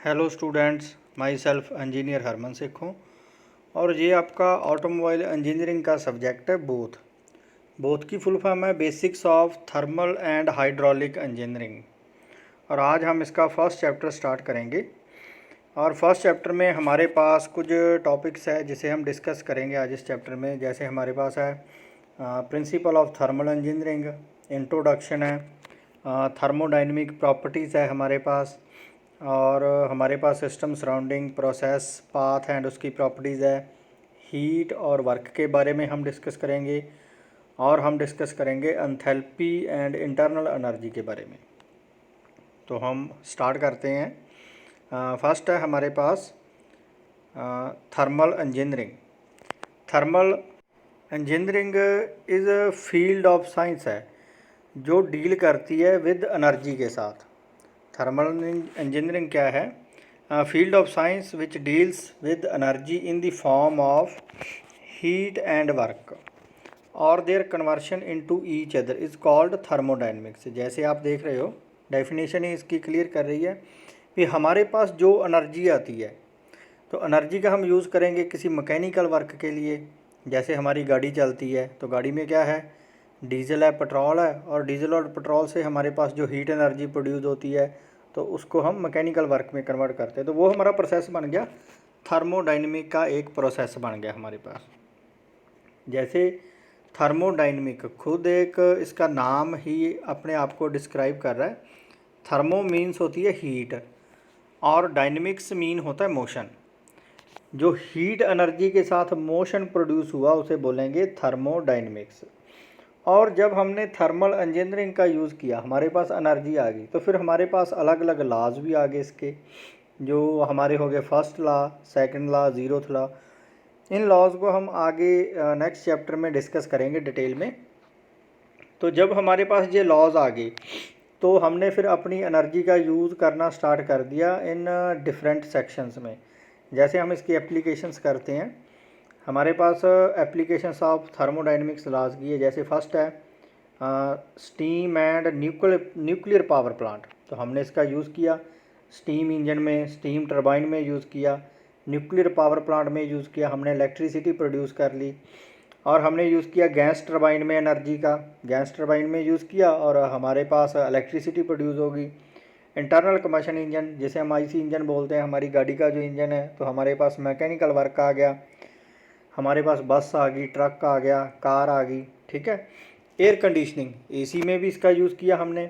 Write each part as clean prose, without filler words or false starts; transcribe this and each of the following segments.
Hello students, myself engineer Harman Sikh हूँ और ये आपका ऑटोमोबाइल इंजीनियरिंग का सब्जेक्ट है बोथ की फुल फॉर्म है basics of thermal and hydraulic engineering. और आज हम इसका फर्स्ट चैप्टर स्टार्ट करेंगे और फर्स्ट चैप्टर में हमारे पास कुछ टॉपिक्स है जिसे हम डिस्कस करेंगे आज इस चैप्टर में। जैसे हमारे पास है principle of thermal engineering, introduction है, थर्मोडाइनमिक प्रॉपर्टीज़ है हमारे पास, और हमारे पास system surrounding process path and उसकी प्रॉपर्टीज़ है, हीट और वर्क के बारे में हम डिस्कस करेंगे, और हम डिस्कस करेंगे एंथैल्पी एंड इंटरनल एनर्जी के बारे में। तो हम स्टार्ट करते हैं। फर्स्ट है हमारे पास thermal engineering. Thermal engineering is a field of science है जो डील करती है विद एनर्जी के साथ। थर्मल इंजीनियरिंग क्या है? Field of science which deals with energy in the form of heat and work और their conversion into each other is called thermodynamics. जैसे आप देख रहे हो, डेफिनेशन ही इसकी क्लियर कर रही है कि हमारे पास जो एनर्जी आती है, तो एनर्जी का हम यूज़ करेंगे किसी मैकेनिकल वर्क के लिए। जैसे हमारी गाड़ी चलती है तो गाड़ी में क्या है, डीजल है, पेट्रोल है, और डीजल और पेट्रोल से हमारे पास जो हीट एनर्जी प्रोड्यूस होती है तो उसको हम मैकेनिकल वर्क में कन्वर्ट करते हैं। तो वो हमारा प्रोसेस बन गया, थर्मोडाइनमिक का एक प्रोसेस बन गया हमारे पास। जैसे थर्मोडाइनमिक खुद एक इसका नाम ही अपने आप को डिस्क्राइब कर रहा है। थर्मो मीन्स होती है हीट और डायनेमिक्स मीन होता है मोशन। जो हीट एनर्जी के साथ मोशन प्रोड्यूस हुआ उसे बोलेंगे थर्मोडाइनमिक्स। और जब हमने थर्मल इंजीनियरिंग का यूज़ किया, हमारे पास एनर्जी आ गई, तो फिर हमारे पास अलग अलग लॉज भी आ गए इसके, जो हमारे हो गए first law, second law, zeroth law. इन लॉज को हम आगे नेक्स्ट चैप्टर में डिस्कस करेंगे डिटेल में। तो जब हमारे पास ये लॉज आ गए तो हमने फिर अपनी एनर्जी का यूज़ करना स्टार्ट कर दिया इन डिफरेंट सेक्शंस में। जैसे हम इसकी एप्लीकेशंस करते हैं, हमारे पास एप्लीकेशंस ऑफ थर्मोडाइनमिक्स लॉज की है। जैसे फर्स्ट है steam and nuclear power plant. तो हमने इसका यूज़ किया स्टीम इंजन में, स्टीम टरबाइन में यूज़ किया, न्यूक्लियर पावर प्लांट में यूज़ किया, हमने इलेक्ट्रिसिटी प्रोड्यूस कर ली। और हमने यूज़ किया गैस टरबाइन में एनर्जी का, गैस टरबाइन में यूज़ किया और हमारे पास इलेक्ट्रिसिटी प्रोड्यूस होगी। इंटरनल कम्बशन इंजन, जिसे हम आईसी इंजन बोलते हैं, हमारी गाड़ी का जो इंजन है, तो हमारे पास मैकेनिकल वर्क आ गया, हमारे पास बस आ गई, ट्रक आ गया, कार आ गई। ठीक है। एयर कंडीशनिंग, एसी में भी इसका यूज़ किया हमने,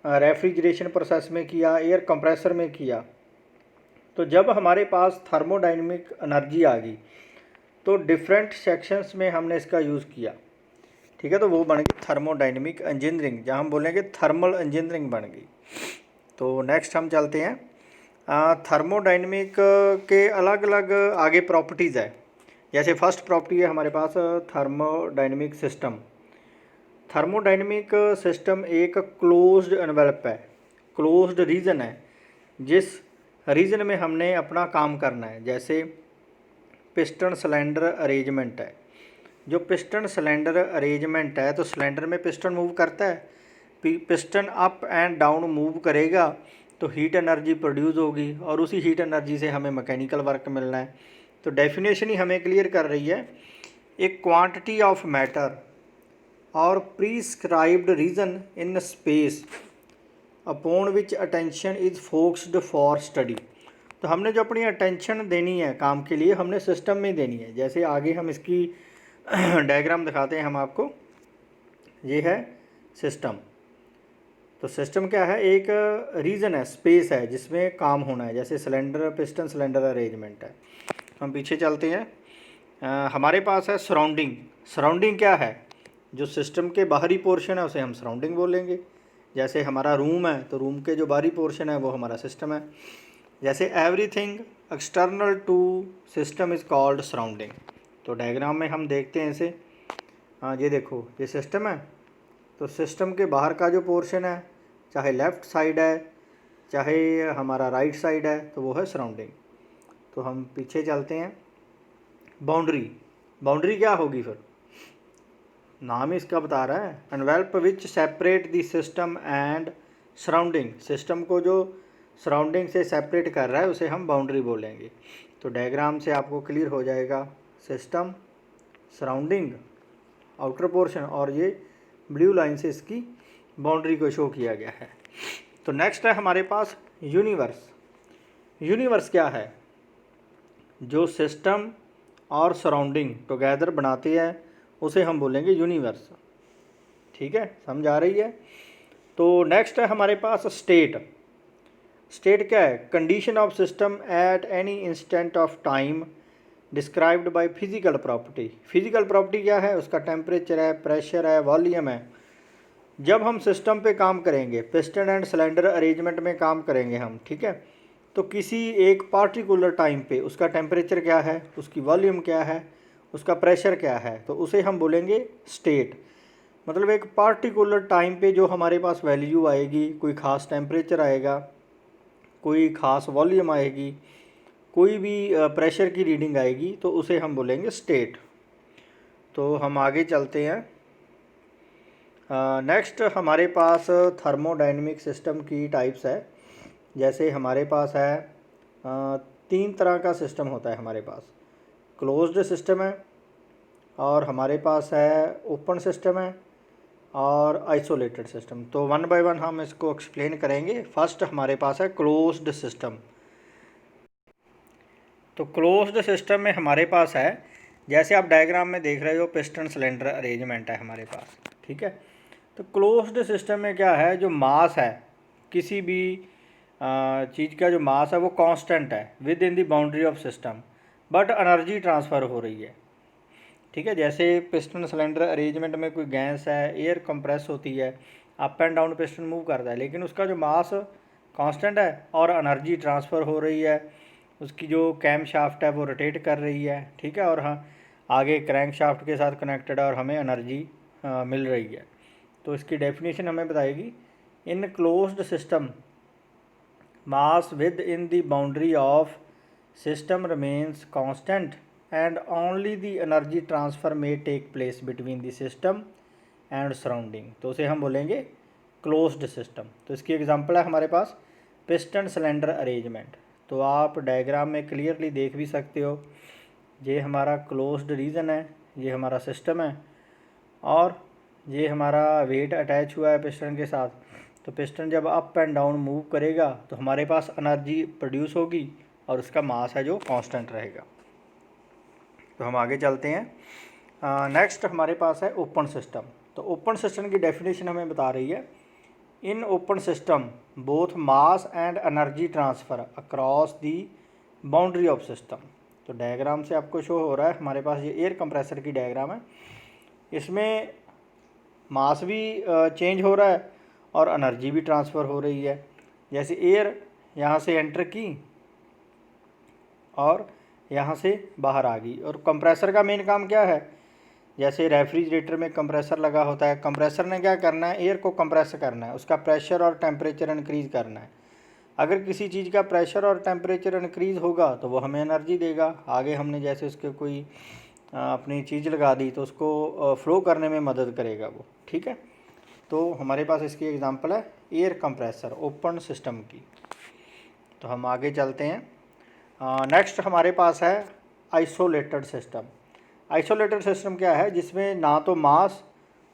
रेफ्रिजरेशन प्रोसेस में किया, एयर कंप्रेसर में किया। तो जब हमारे पास थर्मोडाइनमिक एनर्जी आ गई तो डिफरेंट सेक्शंस में हमने इसका यूज़ किया। ठीक है। तो वो बन गई थर्मोडाइनमिक इंजीनियरिंग, जहाँ हम बोलेंगे थर्मल इंजीनियरिंग बन गई। तो नेक्स्ट हम चलते हैं, थर्मोडाइनमिक के अलग अलग आगे प्रॉपर्टीज़ है। जैसे फर्स्ट प्रॉपर्टी है हमारे पास थर्मोडाइनमिक सिस्टम। थर्मोडाइनमिक सिस्टम एक क्लोज्ड एनवेलप है, क्लोज्ड रीजन है, जिस रीजन में हमने अपना काम करना है। जैसे पिस्टन सिलेंडर अरेंजमेंट है। जो पिस्टन सिलेंडर अरेंजमेंट है, तो सिलेंडर में पिस्टन मूव करता है, piston up and down move करेगा तो हीट एनर्जी प्रोड्यूस होगी और उसी हीट एनर्जी से हमें मैकेनिकल वर्क मिलना है। तो डेफिनेशन ही हमें क्लियर कर रही है, एक क्वांटिटी ऑफ मैटर और prescribed region in space upon which attention is focused for study. तो हमने जो अपनी अटेंशन देनी है काम के लिए, हमने सिस्टम में देनी है। जैसे आगे हम इसकी डायग्राम दिखाते हैं हम आपको। ये है सिस्टम। तो सिस्टम क्या है, एक रीजन है, स्पेस है जिसमें काम होना है। जैसे सिलेंडर, पिस्टन सिलेंडर अरेंजमेंट है। हम पीछे चलते हैं, हमारे पास है सराउंडिंग। सराउंडिंग क्या है, जो सिस्टम के बाहरी पोर्शन है उसे हम सराउंडिंग बोलेंगे। जैसे हमारा रूम है तो रूम के जो बाहरी पोर्शन है वो हमारा सिस्टम है। जैसे everything external to system is called surrounding. तो डायग्राम में हम देखते हैं इसे। ये देखो, ये सिस्टम है, तो सिस्टम के बाहर का जो पोर्शन है, चाहे लेफ़्ट साइड है चाहे हमारा राइट साइड है, तो वो है सराउंडिंग। तो हम पीछे चलते हैं, बाउंड्री। बाउंड्री क्या होगी, फिर नाम ही इसका बता रहा है, envelope which separate the system and surrounding. System को जो सराउंडिंग से सेपरेट कर रहा है उसे हम बाउंड्री बोलेंगे। तो डायग्राम से आपको क्लियर हो जाएगा, सिस्टम, सराउंडिंग, आउटर पोर्शन, और ये ब्लू लाइन से इसकी बाउंड्री को शो किया गया है। तो नेक्स्ट है हमारे पास यूनिवर्स। यूनिवर्स क्या है? जो सिस्टम और सराउंडिंग टुगेदर बनाते हैं उसे हम बोलेंगे यूनिवर्स। ठीक है, समझ आ रही है? तो नेक्स्ट है हमारे पास स्टेट। स्टेट क्या है? Condition of system at any instant of time described by physical property. Physical property क्या है? उसका टेम्परेचर है, प्रेशर है, वॉल्यूम है। जब हम सिस्टम पे काम करेंगे, पिस्टन एंड सिलेंडर अरेंजमेंट में काम करेंगे हम, ठीक है, तो किसी एक पार्टिकुलर टाइम पे उसका टेम्परेचर क्या है, उसकी वॉल्यूम क्या है, उसका प्रेशर क्या है, तो उसे हम बोलेंगे स्टेट। मतलब एक पार्टिकुलर टाइम पे जो हमारे पास वैल्यू आएगी, कोई ख़ास टेम्परेचर आएगा, कोई ख़ास वॉल्यूम आएगी, कोई भी प्रेशर की रीडिंग आएगी, तो उसे हम बोलेंगे स्टेट। तो हम आगे चलते हैं। नेक्स्ट हमारे पास थर्मोडाइनमिक सिस्टम की टाइप्स है। जैसे हमारे पास है 3 तरह का सिस्टम होता है हमारे पास। क्लोज्ड सिस्टम है, और हमारे पास है ओपन सिस्टम है, और आइसोलेटेड सिस्टम। तो वन बाय वन हम इसको एक्सप्लेन करेंगे। फर्स्ट हमारे पास है क्लोज्ड सिस्टम। तो क्लोज्ड सिस्टम में हमारे पास है, जैसे आप डायग्राम में देख रहे हो, पिस्टन सिलेंडर अरेंजमेंट है हमारे पास। ठीक है, तो क्लोज्ड सिस्टम में क्या है? जो मास है, किसी भी चीज़ का जो मास है वो कांस्टेंट है with in the boundary of system, but energy transfer हो रही है। ठीक है, जैसे पिस्टन सिलेंडर अरेंजमेंट में कोई गैस है, एयर कंप्रेस होती है, up and down piston move करता है, लेकिन उसका जो मास कांस्टेंट है और एनर्जी ट्रांसफ़र हो रही है। उसकी जो कैम शाफ्ट है वो रोटेट कर रही है। ठीक है, और हाँ, आगे क्रैंक शाफ्ट के साथ कनेक्टेड है और हमें एनर्जी मिल रही है। तो इसकी डेफिनेशन हमें बताएगी, in closed system mass within the boundary of system remains constant and only the energy transfer may take place between the system and surrounding. तो उसे हम बोलेंगे क्लोज्ड सिस्टम। तो इसकी एग्जांपल है हमारे पास पिस्टन सिलेंडर अरेंजमेंट। तो आप डायग्राम में क्लियरली देख भी सकते हो, ये हमारा क्लोज्ड रीजन है, ये हमारा सिस्टम है, और ये हमारा वेट अटैच हुआ है पिस्टन के साथ। तो पिस्टन जब अप एंड डाउन मूव करेगा तो हमारे पास एनर्जी प्रोड्यूस होगी, और उसका मास है जो कांस्टेंट रहेगा। तो हम आगे चलते हैं। नेक्स्ट हमारे पास है ओपन सिस्टम। तो ओपन सिस्टम की डेफिनेशन हमें बता रही है, in open system both mass and energy transfer across the boundary of system. तो डायग्राम से आपको शो हो रहा है, हमारे पास ये एयर कंप्रेसर की डायग्राम है। इसमें मास भी चेंज हो रहा है और एनर्जी भी ट्रांसफ़र हो रही है। जैसे एयर यहाँ से एंटर की और यहाँ से बाहर आ गई। और कंप्रेसर का मेन काम क्या है? जैसे रेफ्रिजरेटर में कंप्रेसर लगा होता है, कंप्रेसर ने क्या करना है? एयर को कंप्रेस करना है, उसका प्रेशर और टेम्परेचर इंक्रीज़ करना है। अगर किसी चीज़ का प्रेशर और टेम्परेचर इंक्रीज़ होगा तो वो हमें एनर्जी देगा। आगे हमने जैसे उसके कोई अपनी चीज़ लगा दी तो उसको फ्लो करने में मदद करेगा वो। ठीक है, तो हमारे पास इसकी एग्जांपल है एयर कंप्रेसर ओपन सिस्टम की। तो हम आगे चलते हैं। नेक्स्ट हमारे पास है आइसोलेटेड सिस्टम। आइसोलेटेड सिस्टम क्या है? जिसमें ना तो मास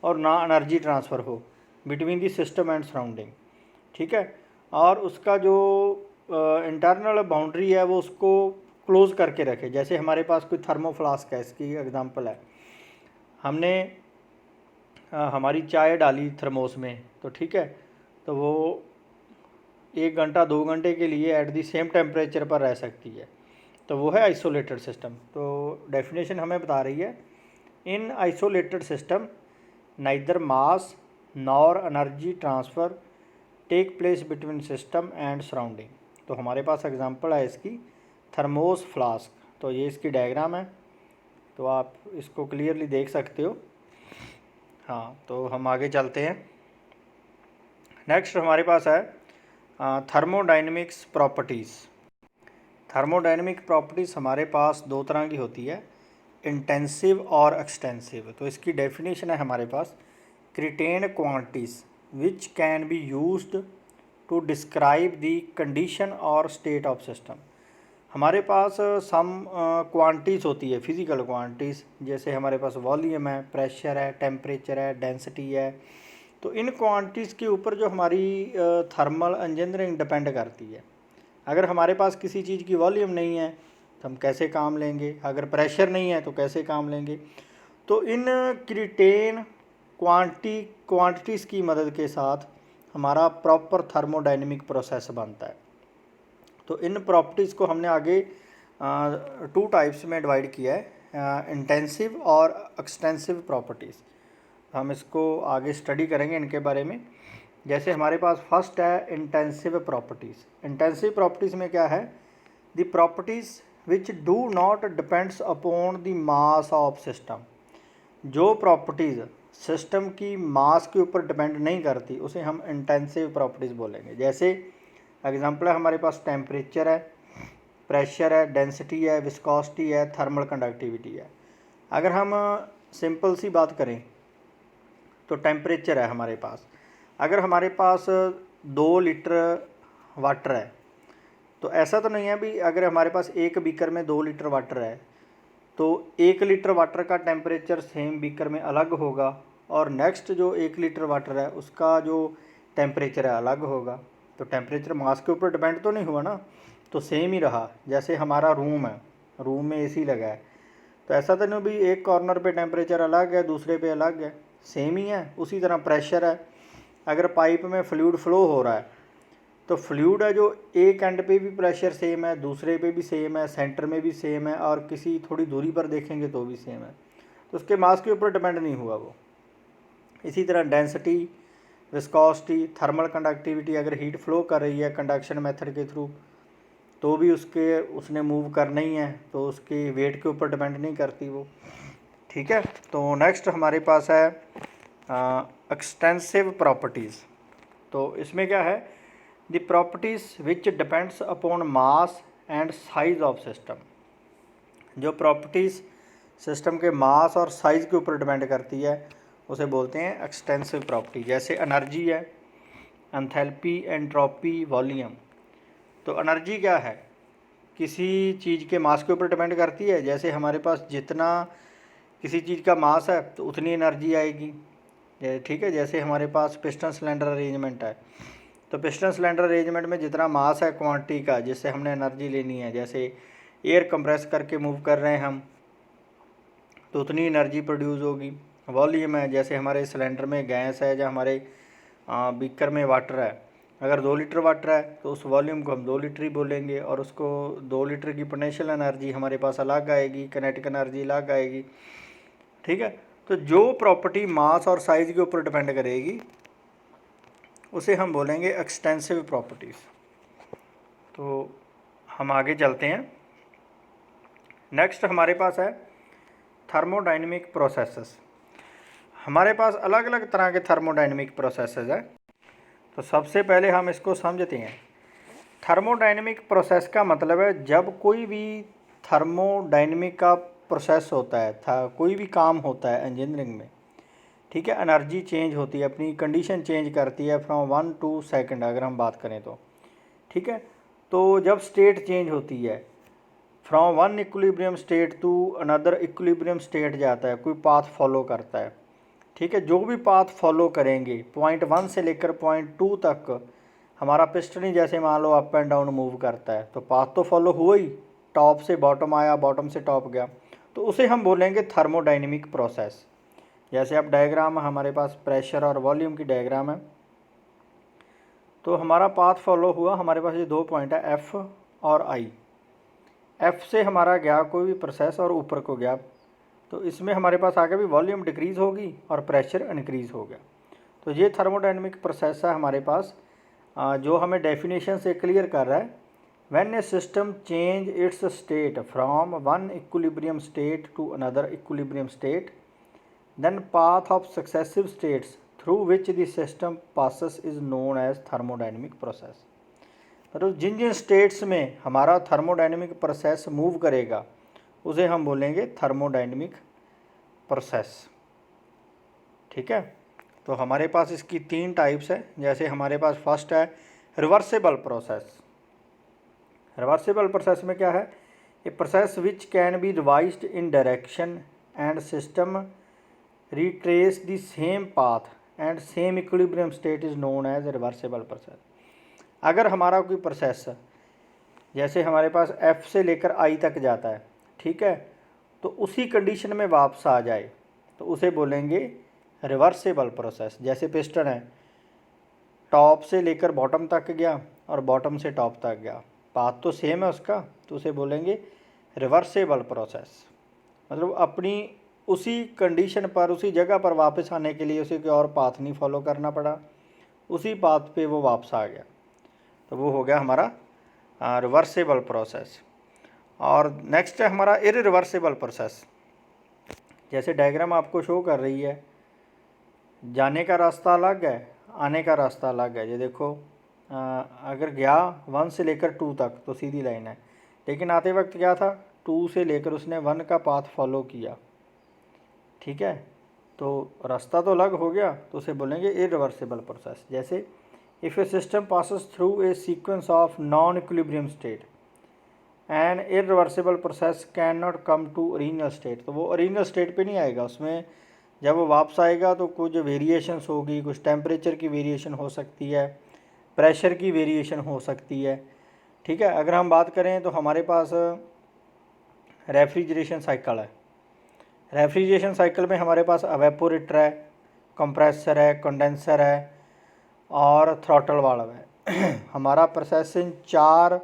और ना एनर्जी ट्रांसफ़र हो between the system and surrounding. ठीक है, और उसका जो इंटरनल बाउंड्री है वो उसको क्लोज़ करके रखे। जैसे हमारे पास कोई थर्मोफ्लास्क है, इसकी एग्जांपल है, हमने हमारी चाय डाली थर्मोस में, तो ठीक है, तो वो 1 घंटा 2 घंटे के लिए एट दी सेम टेम्परेचर पर रह सकती है। तो वो है आइसोलेटेड सिस्टम। तो डेफिनेशन हमें बता रही है, in isolated system neither mass nor energy transfer take place between system and surrounding. तो हमारे पास एग्जांपल है इसकी थर्मोस फ्लास्क। तो ये इसकी डायग्राम है, तो आप इसको क्लियरली देख सकते हो। हाँ, तो हम आगे चलते हैं। नेक्स्ट हमारे पास है थर्मोडाइनमिक्स प्रॉपर्टीज़। थर्मोडाइनमिक प्रॉपर्टीज़ हमारे पास 2 तरह की होती है, इंटेंसिव और एक्सटेंसिव। तो इसकी डेफिनेशन है हमारे पास, certain quantities which can be used to describe the condition और स्टेट ऑफ सिस्टम। हमारे पास सम क्वांटिटीज़ होती है, फिज़िकल क्वांटिटीज़, जैसे हमारे पास वॉल्यूम है, प्रेशर है, टेम्परेचर है, डेंसिटी है। तो इन क्वांटिटीज़ के ऊपर जो हमारी थर्मल इंजीनियरिंग डिपेंड करती है। अगर हमारे पास किसी चीज़ की वॉल्यूम नहीं है तो हम कैसे काम लेंगे, अगर प्रेशर नहीं है तो कैसे काम लेंगे। तो इन क्रिटेन क्वांटिटीज़ की मदद के साथ हमारा प्रॉपर थर्मोडाइनमिक प्रोसेस बनता है। तो इन प्रॉपर्टीज़ को हमने आगे 2 टाइप्स में डिवाइड किया है, इंटेंसिव और एक्सटेंसिव प्रॉपर्टीज़। हम इसको आगे स्टडी करेंगे इनके बारे में। जैसे हमारे पास फर्स्ट है इंटेंसिव प्रॉपर्टीज़। इंटेंसिव प्रॉपर्टीज़ में क्या है, the properties which do not depends upon the mass of system. जो प्रॉपर्टीज़ सिस्टम की मास के ऊपर डिपेंड नहीं करती उसे हम इंटेंसिव प्रॉपर्टीज़ बोलेंगे। जैसे एग्जांपल है, हमारे पास टेम्परेचर है, प्रेशर है, डेंसिटी है, विस्कोसिटी है, थर्मल कंडक्टिविटी है। अगर हम सिंपल सी बात करें तो टेम्परेचर है हमारे पास। अगर हमारे पास 2 लीटर वाटर है तो ऐसा तो नहीं है भी अगर हमारे पास एक बीकर में 2 लीटर वाटर है तो 1 लीटर वाटर का टेम्परेचर सेम बीकर में अलग होगा और नेक्स्ट जो 1 लीटर वाटर है उसका जो टेम्परेचर है अलग होगा। तो टेम्परेचर मास के ऊपर डिपेंड तो नहीं हुआ ना, तो सेम ही रहा। जैसे हमारा रूम है, रूम में एसी लगा है, तो ऐसा तो नहीं भी एक कॉर्नर पे टेम्परेचर अलग है दूसरे पे अलग है, सेम ही है। उसी तरह प्रेशर है, अगर पाइप में फ्लूइड फ्लो हो रहा है तो फ्लूइड है जो एक एंड पे भी प्रेशर सेम है, दूसरे पे भी सेम है, सेंटर में भी सेम है और किसी थोड़ी दूरी पर देखेंगे तो भी सेम है, तो उसके मास के ऊपर डिपेंड नहीं हुआ वो। इसी तरह डेंसिटी, विस्कोसिटी, थर्मल कंडक्टिविटी, अगर हीट फ्लो कर रही है कंडक्शन मेथड के थ्रू तो भी उसने मूव करना ही है, तो उसके वेट के ऊपर डिपेंड नहीं करती वो। ठीक है, तो नेक्स्ट हमारे पास है एक्सटेंसिव प्रॉपर्टीज़। तो इसमें क्या है, the properties which depends upon mass and size of system. जो प्रॉपर्टीज़ सिस्टम के मास और साइज़ के ऊपर डिपेंड करती है उसे बोलते हैं एक्सटेंसिव प्रॉपर्टी। जैसे एनर्जी है, एंथैल्पी, एंट्रोपी, वॉल्यूम। तो एनर्जी क्या है, किसी चीज़ के मास के ऊपर डिपेंड करती है। जैसे हमारे पास जितना किसी चीज़ का मास है तो उतनी एनर्जी आएगी। ठीक है, जैसे हमारे पास पिस्टन सिलेंडर अरेंजमेंट है, तो पिस्टन सिलेंडर अरेंजमेंट में जितना मास है क्वांटिटी का जिससे हमने एनर्जी लेनी है, जैसे एयर कंप्रेस करके मूव कर रहे हैं हम तो उतनी एनर्जी प्रोड्यूस होगी। वॉल्यूम है, जैसे हमारे सिलेंडर में गैस है या हमारे बीकर में वाटर है, अगर 2 लीटर वाटर है तो उस वॉल्यूम को हम 2 लीटर ही बोलेंगे और उसको 2 लीटर की पोटेंशियल एनर्जी हमारे पास अलग आएगी, किनेटिक एनर्जी अलग आएगी। ठीक है, तो जो प्रॉपर्टी मास और साइज़ के ऊपर डिपेंड करेगी उसे हम बोलेंगे एक्सटेंसिव प्रॉपर्टीज़। तो हम आगे चलते हैं। नेक्स्ट हमारे पास है थर्मोडाइनमिक प्रोसेसेस। हमारे पास अलग अलग तरह के थर्मोडाइनमिक प्रोसेसेस हैं। तो सबसे पहले हम इसको समझते हैं। थर्मोडाइनमिक प्रोसेस का मतलब है जब कोई भी थर्मोडाइनमिक का प्रोसेस होता है, कोई भी काम होता है इंजीनियरिंग में, ठीक है, एनर्जी चेंज होती है, अपनी कंडीशन चेंज करती है फ्रॉम 1 to सेकंड अगर हम बात करें तो। ठीक है, तो जब स्टेट चेंज होती है from 1 equilibrium state to another equilibrium state जाता है, कोई पाथ फॉलो करता है। ठीक है, जो भी पाथ फॉलो करेंगे पॉइंट 1 से लेकर पॉइंट 2 तक हमारा पिस्टन ही जैसे मान लो अप एंड डाउन मूव करता है, तो पाथ तो फॉलो हुआ ही, टॉप से बॉटम आया, बॉटम से टॉप गया, तो उसे हम बोलेंगे थर्मोडाइनमिक प्रोसेस। जैसे अब डायग्राम हमारे पास प्रेशर और वॉल्यूम की डायग्राम है, तो हमारा पाथ फॉलो हुआ, हमारे पास ये 2 पॉइंट है एफ़ और आई। एफ़ से हमारा गया कोई भी प्रोसेस और ऊपर को गया, तो इसमें हमारे पास आगे भी वॉल्यूम डिक्रीज़ होगी और प्रेशर इनक्रीज़ हो गया। तो ये थर्मोडाइनमिक प्रोसेस है हमारे पास, जो हमें डेफिनेशन से क्लियर कर रहा है। When a system change its state from 1 equilibrium state to another equilibrium state, then path of successive states through which the system passes is known as thermodynamic process. मतलब जिन जिन स्टेट्स में हमारा thermodynamic process move करेगा उसे हम बोलेंगे thermodynamic process. ठीक है, तो हमारे पास इसकी 3 टाइप्स है। जैसे हमारे पास फर्स्ट है रिवर्सिबल प्रोसेस। रिवर्सिबल प्रोसेस में क्या है, a process which can be revised in direction and system retrace the same path and same equilibrium state is known as reversible process. अगर हमारा कोई प्रोसेस जैसे हमारे पास F से लेकर I तक जाता है, ठीक है, तो उसी कंडीशन में वापस आ जाए तो उसे बोलेंगे रिवर्सिबल प्रोसेस। जैसे पिस्टन है, टॉप से लेकर बॉटम तक गया और बॉटम से टॉप तक गया, पाथ तो सेम है उसका, तो उसे बोलेंगे रिवर्सिबल प्रोसेस। मतलब अपनी उसी कंडीशन पर, उसी जगह पर वापस आने के लिए उसे कोई और पाथ नहीं फॉलो करना पड़ा, उसी पाथ पे वो वापस आ गया, तो वो हो गया हमारा रिवर्सिबल प्रोसेस। और नेक्स्ट है हमारा इररिवर्सिबल प्रोसेस। जैसे डायग्राम आपको शो कर रही है, जाने का रास्ता अलग है, आने का रास्ता अलग है। ये देखो, अगर गया 1 से लेकर 2 तक तो सीधी लाइन है, लेकिन आते वक्त क्या था, 2 से लेकर उसने 1 का पाथ फॉलो किया, ठीक है, तो रास्ता तो अलग हो गया, तो उसे बोलेंगे इररिवर्सिबल प्रोसेस। जैसे if a system passes through a sequence of non equilibrium state an irreversible process cannot come to original state, तो वो ओरिजिनल स्टेट पे नहीं आएगा, उसमें जब वो वापस आएगा तो कुछ वेरिएशंस होगी, कुछ टेम्परेचर की वेरिएशन हो सकती है, प्रेशर की वेरिएशन हो सकती है, ठीक है। अगर हम बात करें तो हमारे पास रेफ्रिजरेशन साइकिल है। रेफ्रिजरेशन साइकिल में हमारे पास एवेपोरेटर है, कंप्रेसर है, कंडेंसर है और थ्रॉटल वाल्व है। हमारा प्रोसेस इन 4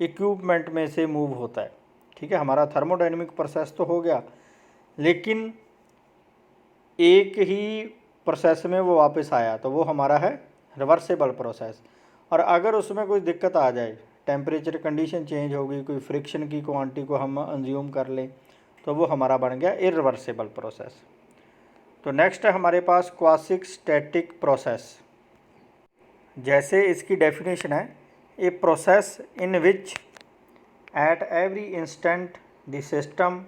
इक्विपमेंट में से मूव होता है, ठीक है। हमारा थर्मोडायनेमिक प्रोसेस तो हो गया, लेकिन एक ही प्रोसेस में वो वापस आया तो वो हमारा है रिवर्सिबल प्रोसेस। और अगर उसमें कोई दिक्कत आ जाए, टेम्परेचर कंडीशन चेंज हो गई, कोई फ्रिक्शन की क्वांटिटी को हम अंज्यूम कर लें, तो वो हमारा बन गया इररिवर्सिबल प्रोसेस। तो नेक्स्ट है हमारे पास क्वासिक स्टैटिक प्रोसेस। जैसे इसकी डेफिनेशन है, a process in which at every instant the system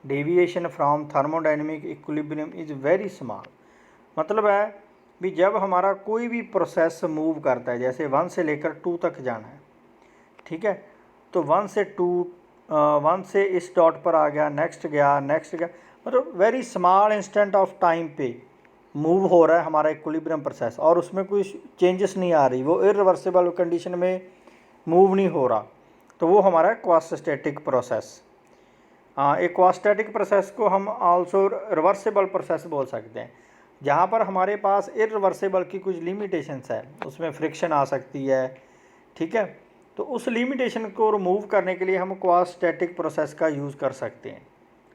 deviation from thermodynamic equilibrium is very small. मतलब है भी जब हमारा कोई भी प्रोसेस मूव करता है, जैसे 1 से लेकर 2 तक जाना है, ठीक है, तो 1 से 2, 1 से इस डॉट पर आ गया, नेक्स्ट गया, नेक्स्ट गया, मतलब very small instant of time पे मूव हो रहा है हमारा इक्विलिब्रियम प्रोसेस, और उसमें कोई चेंजेस नहीं आ रही, वो इररिवर्सिबल कंडीशन में मूव नहीं हो रहा, तो वो हमारा क्वासिस्टैटिक प्रोसेस। एक क्वास्टैटिक प्रोसेस को हम आल्सो रिवर्सिबल प्रोसेस बोल सकते हैं, जहाँ पर हमारे पास इररिवर्सिबल की कुछ लिमिटेशंस है, उसमें फ्रिक्शन आ सकती है, ठीक है, तो उस लिमिटेशन को रिमूव करने के लिए हम क्वास्टैटिक प्रोसेस का यूज़ कर सकते हैं।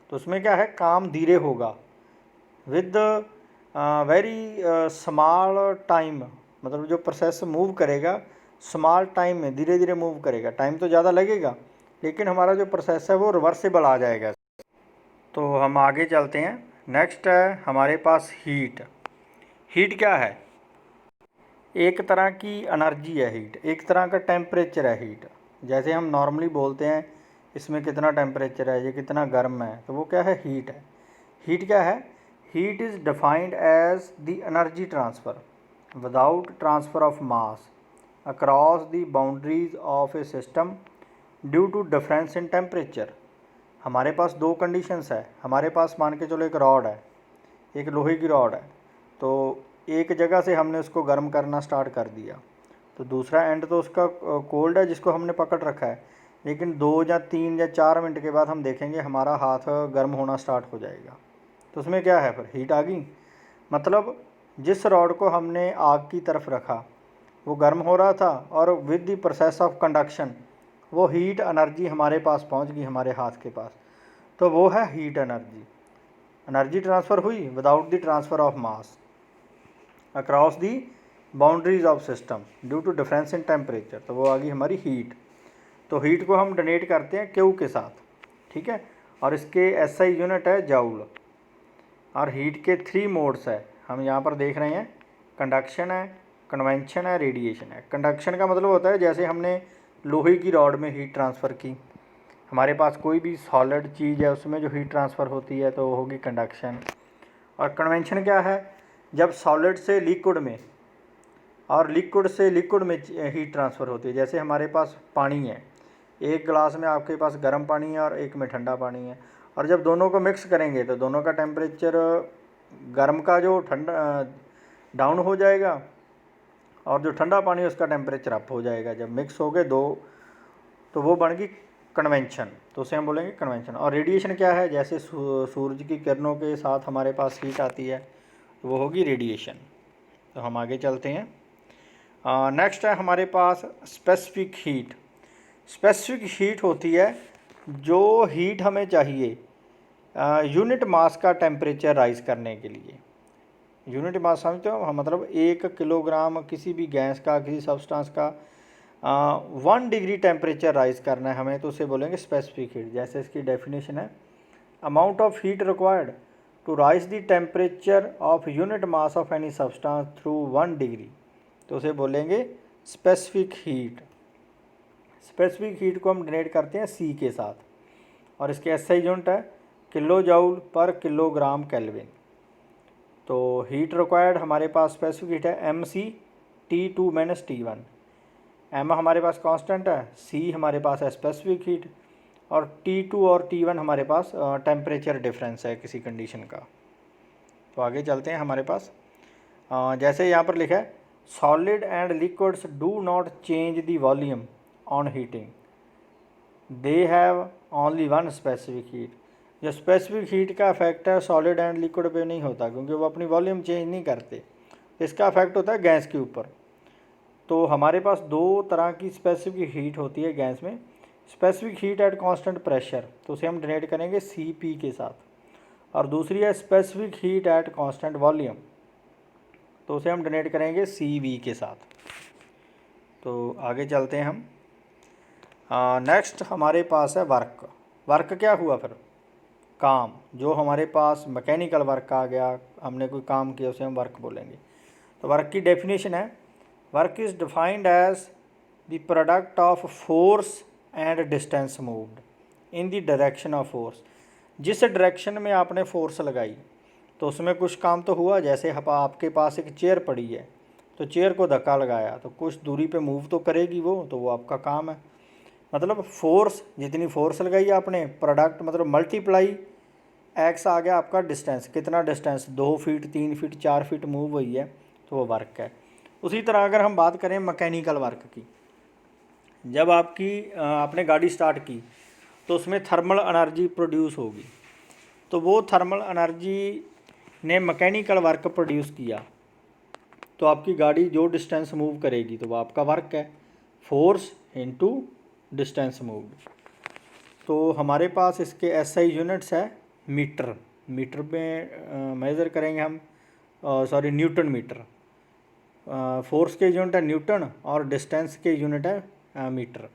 तो उसमें क्या है, काम धीरे होगा विद वेरी स्मॉल टाइम, मतलब जो प्रोसेस मूव करेगा स्मॉल टाइम में, धीरे धीरे मूव करेगा, टाइम तो ज़्यादा लगेगा, लेकिन हमारा जो प्रोसेस है वो रिवर्सिबल आ जाएगा। तो हम आगे चलते हैं। नेक्स्ट है हमारे पास हीट। हीट क्या है, एक तरह की एनर्जी है हीट, एक तरह का टेम्परेचर है हीट। जैसे हम नॉर्मली बोलते हैं इसमें कितना टेम्परेचर है, ये कितना गर्म है, तो वो क्या है, हीट है। हीट क्या है, heat is defined as the energy transfer without transfer of mass across the boundaries of a system due to difference in temperature. हमारे पास 2 कंडीशंस है, हमारे पास मान के चलो एक रॉड है, एक लोहे की रॉड है, तो एक जगह से हमने उसको गर्म करना स्टार्ट कर दिया, तो दूसरा एंड तो उसका कोल्ड है जिसको हमने पकड़ रखा है, लेकिन 2 या 3 या 4 मिनट के बाद हम देखेंगे हमारा हाथ गर्म होना स्टार्ट हो जाएगा, तो उसमें क्या है, फिर हीट आ गई। मतलब जिस रॉड को हमने आग की तरफ रखा वो गर्म हो रहा था, और with the process of conduction वो हीट एनर्जी हमारे पास पहुंच गई, हमारे हाथ के पास, तो वो है हीट एनर्जी। एनर्जी ट्रांसफ़र हुई without the transfer of mass across the boundaries of system due to difference in temperature, तो वो आ गई हमारी हीट। तो हीट को हम डोनेट करते हैं क्यू के साथ, ठीक है, और इसके एसआई यूनिट है जूल। और हीट के 3 मोड्स है, हम यहाँ पर देख रहे हैं, कंडक्शन है, कन्वेंशन है, रेडिएशन है। कंडक्शन का मतलब होता है जैसे हमने लोहे की रॉड में हीट ट्रांसफ़र की, हमारे पास कोई भी सॉलिड चीज़ है उसमें जो हीट ट्रांसफ़र होती है तो वो होगी कंडक्शन। और कन्वेंशन क्या है, जब सॉलिड से लिक्विड में और लिक्विड से लिक्विड में हीट ट्रांसफ़र होती है। जैसे हमारे पास पानी है, एक गिलास में आपके पास गर्म पानी है और एक में ठंडा पानी है, और जब दोनों को मिक्स करेंगे तो दोनों का टेम्परेचर गर्म का जो ठंडा डाउन हो जाएगा और जो ठंडा पानी है उसका टेम्परेचर अप हो जाएगा। जब मिक्स हो गए दो तो वो बन गई कन्वेंशन, तो उसे हम बोलेंगे कन्वेंशन। और रेडिएशन क्या है, जैसे सूरज की किरणों के साथ हमारे पास हीट आती है तो वो होगी रेडिएशन। तो हम आगे चलते हैं। नेक्स्ट है हमारे पास स्पेसिफिक हीट। स्पेसिफिक हीट होती है जो हीट हमें चाहिए यूनिट मास का टेम्परेचर राइज करने के लिए। यूनिट मास समझते हो हम, मतलब 1 किलोग्राम किसी भी गैस का, किसी सब्सटेंस का 1 डिग्री टेम्परेचर राइज करना है हमें, तो उसे बोलेंगे स्पेसिफिक हीट। जैसे इसकी डेफिनेशन है, amount of heat required to raise the temperature of unit mass of any substance through 1 degree, तो उसे बोलेंगे स्पेसिफिक हीट। स्पेसिफिक हीट को हम डिनोट करते हैं सी के साथ, और इसके एसआई यूनिट है kilo joule per kilogram kelvin. तो हीट रिक्वायर्ड हमारे पास स्पेसिफिक हीट है M C T2 - T1। M हमारे पास कांस्टेंट है, सी हमारे पास है स्पेसिफिक हीट, और T2 और T1 हमारे पास टेम्परेचर डिफरेंस है किसी कंडीशन का। तो आगे चलते हैं हमारे पास। जैसे यहाँ पर लिखा है, solid and liquids do not change the volume on heating, they have only one specific heat. जो स्पेसिफिक हीट का इफेक्ट है सॉलिड एंड लिक्विड पे नहीं होता, क्योंकि वो अपनी वॉल्यूम चेंज नहीं करते। इसका इफेक्ट होता है गैस के ऊपर। तो हमारे पास दो तरह की स्पेसिफिक हीट होती है गैस में। Specific heat at constant pressure, तो उसे हम डिनोट करेंगे Cp के साथ, और दूसरी है specific heat at constant volume, तो उसे हम डिनोट करेंगे Cv के साथ। तो आगे चलते हैं हम। नेक्स्ट हमारे पास है वर्क। वर्क क्या हुआ फिर, काम। जो हमारे पास मैकेनिकल वर्क आ गया, हमने कोई काम किया, उसे हम वर्क बोलेंगे। तो वर्क की डेफिनेशन है, work is defined as the product of force and distance moved in the direction of force. जिस डायरेक्शन में आपने फोर्स लगाई तो उसमें कुछ काम तो हुआ। जैसे आपके पास एक चेयर पड़ी है, तो चेयर को धक्का लगाया तो कुछ दूरी पे मूव तो करेगी वो, तो वो आपका काम है। मतलब फोर्स, जितनी फोर्स लगाई आपने, प्रोडक्ट मतलब मल्टीप्लाई एक्स आ गया आपका डिस्टेंस, कितना distance 2 feet 3 feet 4 feet move हुई है, तो वो वर्क है। उसी तरह अगर हम बात करें मैकेनिकल वर्क की, जब आपने गाड़ी स्टार्ट की तो उसमें थर्मल एनर्जी प्रोड्यूस होगी, तो वो थर्मल एनर्जी ने मैकेनिकल वर्क प्रोड्यूस किया, तो आपकी गाड़ी जो डिस्टेंस मूव करेगी तो वो आपका वर्क है, फोर्स इनटू डिस्टेंस मूव्ड। तो हमारे पास इसके एसआई यूनिट्स है मीटर। मीटर में मेज़र करेंगे हम, न्यूटन मीटर। फोर्स के यूनिट है न्यूटन और डिस्टेंस के यूनिट है मीटर,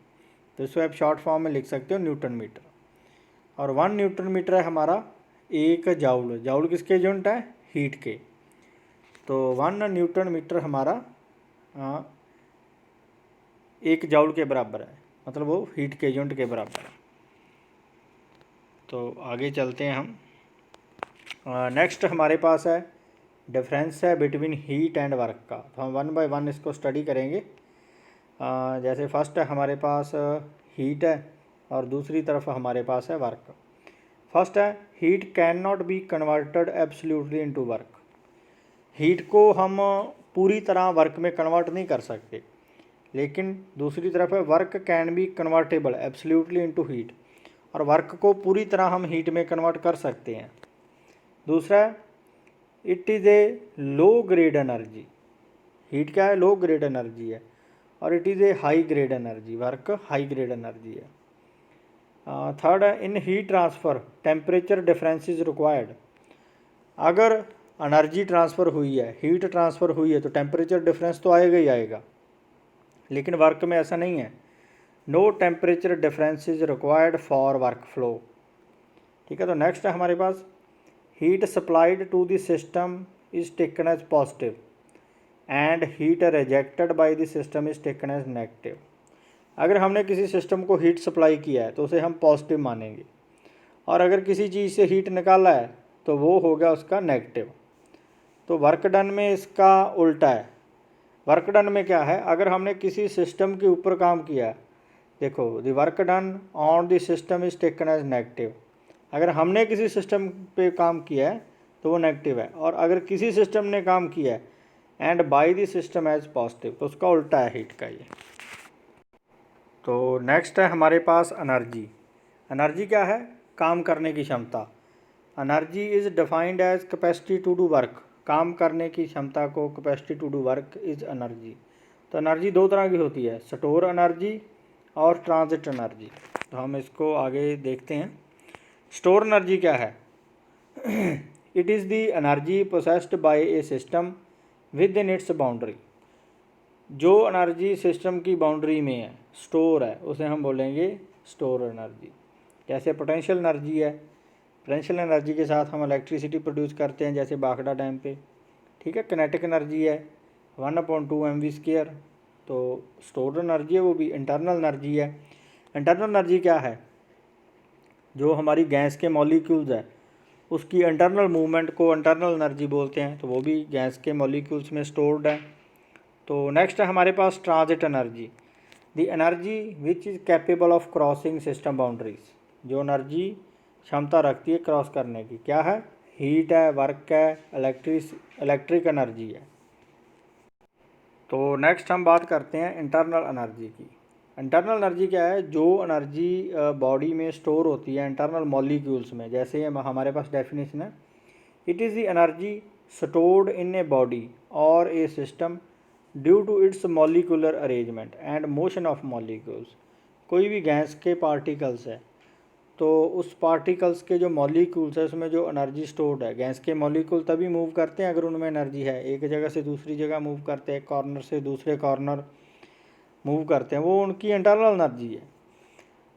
तो इसको आप शॉर्ट फॉर्म में लिख सकते हो न्यूटन मीटर। और 1 न्यूटन मीटर है हमारा 1 जाउल। जाउल किसके यूनिट है, हीट के। तो 1 न्यूटन मीटर हमारा 1 जाउल के बराबर है, मतलब वो हीट के यूनिट के बराबर है। तो आगे चलते हैं हम। नेक्स्ट हमारे पास है डिफरेंस है बिटवीन हीट एंड वर्क का, तो हम 1 बाय 1 इसको स्टडी करेंगे। जैसे फर्स्ट है हमारे पास हीट है और दूसरी तरफ हमारे पास है वर्क। फर्स्ट है, heat can not be converted absolutely into work. Heat को हम पूरी तरह वर्क में कन्वर्ट नहीं कर सकते, लेकिन दूसरी तरफ है work can be convertible absolutely into heat, और वर्क को पूरी तरह हम हीट में कन्वर्ट कर सकते हैं। दूसरा है, it is a low grade energy. Heat क्या है, लो ग्रेड एनर्जी है, और it is a high grade energy, work high grade energy है। थर्ड है, इन heat transfer temperature difference is required. अगर एनर्जी ट्रांसफ़र हुई है, हीट ट्रांसफ़र हुई है, तो टेम्परेचर डिफरेंस तो आएगा ही आएगा, लेकिन वर्क में ऐसा नहीं है। No temperature difference is required for work flow. ठीक है, तो नेक्स्ट है हमारे पास, heat supplied to the system is taken as positive and heat rejected by the system is taken as negative. अगर हमने किसी सिस्टम को हीट सप्लाई किया है तो उसे हम पॉजिटिव मानेंगे, और अगर किसी चीज़ से हीट निकाला है तो वो हो गया उसका नेगेटिव। तो वर्क डन में इसका उल्टा है, वर्क डन में क्या है, अगर हमने किसी सिस्टम के ऊपर काम किया, देखो the work done on the system is taken as negative. अगर हमने किसी सिस्टम पे काम किया है तो वो नेगेटिव है, और अगर किसी सिस्टम ने काम किया है and by the system as positive, तो उसका उल्टा है हीट का ये। तो नेक्स्ट है हमारे पास एनर्जी। एनर्जी क्या है, काम करने की क्षमता। Energy is defined as capacity to do work. काम करने की क्षमता को capacity to do work is energy. तो एनर्जी दो तरह की होती है, स्टोर एनर्जी और ट्रांजिट एनर्जी। तो हम इसको आगे देखते हैं। स्टोर एनर्जी क्या है, it is the energy processed bye A system with in its boundary. जो एनर्जी सिस्टम की बाउंड्री में है, स्टोर है, उसे हम बोलेंगे स्टोर एनर्जी। जैसे पोटेंशियल एनर्जी है, पोटेंशियल एनर्जी के साथ हम इलेक्ट्रिसिटी प्रोड्यूस करते हैं, जैसे बाखड़ा डैम पे, ठीक है। किनेटिक एनर्जी है 1/2 mv², तो स्टोर एनर्जी है, वो भी इंटरनल एनर्जी है। इंटरनल एनर्जी क्या है, जो हमारी गैस के मॉलिक्यूल्स है उसकी इंटरनल मूवमेंट को इंटरनल एनर्जी बोलते हैं, तो वो भी गैस के मॉलिक्यूल्स में स्टोर्ड है। तो नेक्स्ट है हमारे पास transit energy, the energy which is capable of crossing system boundaries. जो एनर्जी क्षमता रखती है क्रॉस करने की, क्या है, हीट है, वर्क है, इलेक्ट्रिक एनर्जी है। तो नेक्स्ट हम बात करते हैं इंटरनल एनर्जी की। इंटरनल एनर्जी क्या है, जो एनर्जी बॉडी में स्टोर होती है इंटरनल मॉलिक्यूल्स में। जैसे हमारे पास डेफिनेशन है, it is the energy stored in a body और a system due to its molecular arrangement and motion of molecules. कोई भी गैस के पार्टिकल्स है, तो उस पार्टिकल्स के जो मॉलिक्यूल्स है उसमें जो एनर्जी स्टोर्ड है, गैस के मॉलिक्यूल तभी मूव करते हैं अगर उनमें एनर्जी है। एक जगह से दूसरी जगह मूव करते हैं, कॉर्नर से दूसरे कॉर्नर मूव करते हैं, वो उनकी इंटरनल एनर्जी है।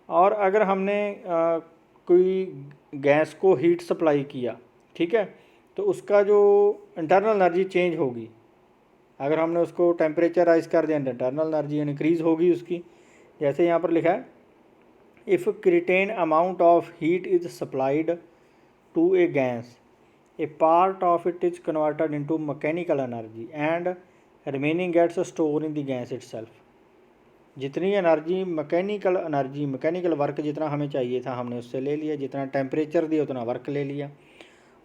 और अगर हमने कोई गैस को हीट सप्लाई किया, ठीक है, तो उसका जो इंटरनल एनर्जी चेंज होगी। अगर हमने उसको टेम्परेचर राइज कर दिया तो इंटरनल एनर्जी इंक्रीज़ होगी उसकी। जैसे यहाँ पर लिखा है, if certain amount of heat is supplied to a gas, a part of it is converted into mechanical energy and remaining gets store in the gas itself. जितनी एनर्जी मैकेनिकल वर्क जितना हमें चाहिए था हमने उससे ले लिया, जितना टेम्परेचर दिया उतना वर्क ले लिया,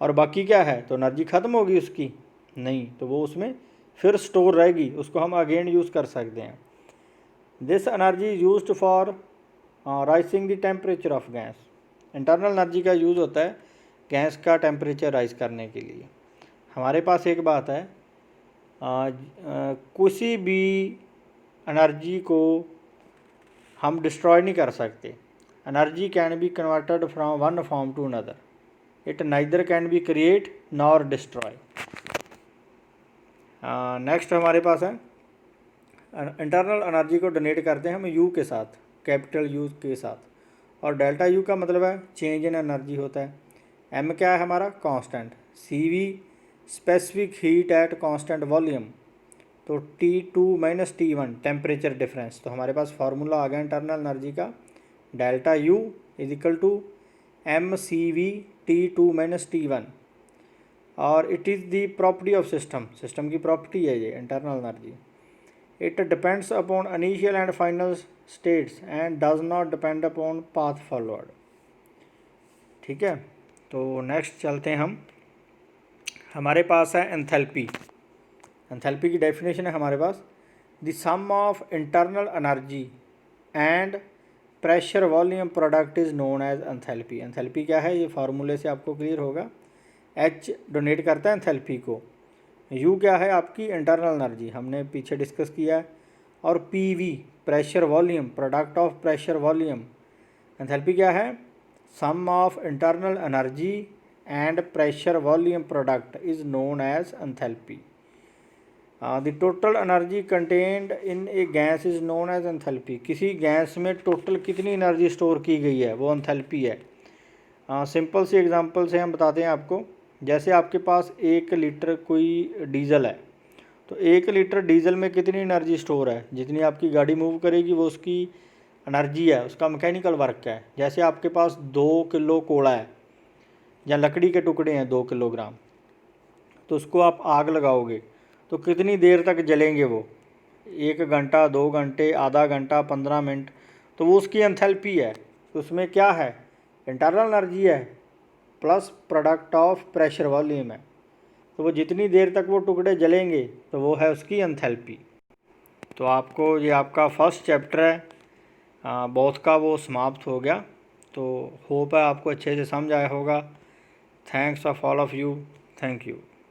और बाकी क्या है, तो एनर्जी ख़त्म होगी उसकी नहीं, तो वो उसमें फिर स्टोर रहेगी, उसको हम अगेन यूज़ कर सकते हैं। This energy used for rising the temperature of gas. Internal energy का यूज़ होता है गैस का टेम्परेचर राइज करने के लिए। हमारे पास एक बात है, किसी भी एनर्जी को हम डिस्ट्रॉय नहीं कर सकते। Energy can be converted from one form to another, it neither can be create nor destroy. Next हमारे पास है, इंटरनल एनर्जी को डोनेट करते हैं हम यू के साथ, कैपिटल यू के साथ, और डेल्टा यू का मतलब है चेंज इन एनर्जी होता है। एम क्या है हमारा, constant. C V specific heat at constant volume, तो T2 - T1 टेम्परेचर डिफरेंस। तो हमारे पास फार्मूला आ गया इंटरनल एनर्जी का, delta U is equal to mCV T2 - T1, और it is the property of system की प्रॉपर्टी है ये internal energy. It depends upon initial and final states and does not depend upon path forward, ठीक है। तो next चलते हैं हम, हमारे पास है एंथैल्पी। एंथैल्पी की डेफिनेशन है हमारे पास, the sum of internal energy and pressure volume product is known as enthalpy. Enthalpy क्या है, ये फार्मूले से आपको क्लियर होगा। H डोनेट करता है एंथैल्पी को, U क्या है आपकी इंटरनल एनर्जी, हमने पीछे डिस्कस किया है, और PV pressure volume, product of pressure volume. Enthalpy क्या है, sum of internal energy and pressure volume product is known as enthalpy. The total energy contained in a gas is known as enthalpy. किसी gas में total कितनी energy store की गई है वो enthalpy है। सिंपल सी एग्जांपल से हम बताते हैं आपको। जैसे आपके पास 1 लीटर कोई डीजल है, तो 1 लीटर डीजल में कितनी एनर्जी स्टोर है, जितनी आपकी गाड़ी मूव करेगी वो उसकी एनर्जी है, उसका मैकेनिकल वर्क है। जैसे आपके पास 2 किलो कोयला है या लकड़ी के टुकड़े हैं 2 किलोग्राम, तो उसको आप आग लगाओगे तो कितनी देर तक जलेंगे वो, 1 घंटा, 2 घंटे, आधा घंटा, 15 मिनट, तो वो उसकी एंथैल्पी है। तो उसमें क्या है, इंटरनल एनर्जी है plus product of pressure volume है। तो वो जितनी देर तक वो टुकड़े जलेंगे तो वो है उसकी एंथैल्पी। तो आपको ये आपका फर्स्ट चैप्टर है बोथ का वो समाप्त हो गया। तो होप है आपको अच्छे से समझ आया होगा। Thanks of all of you, thank you.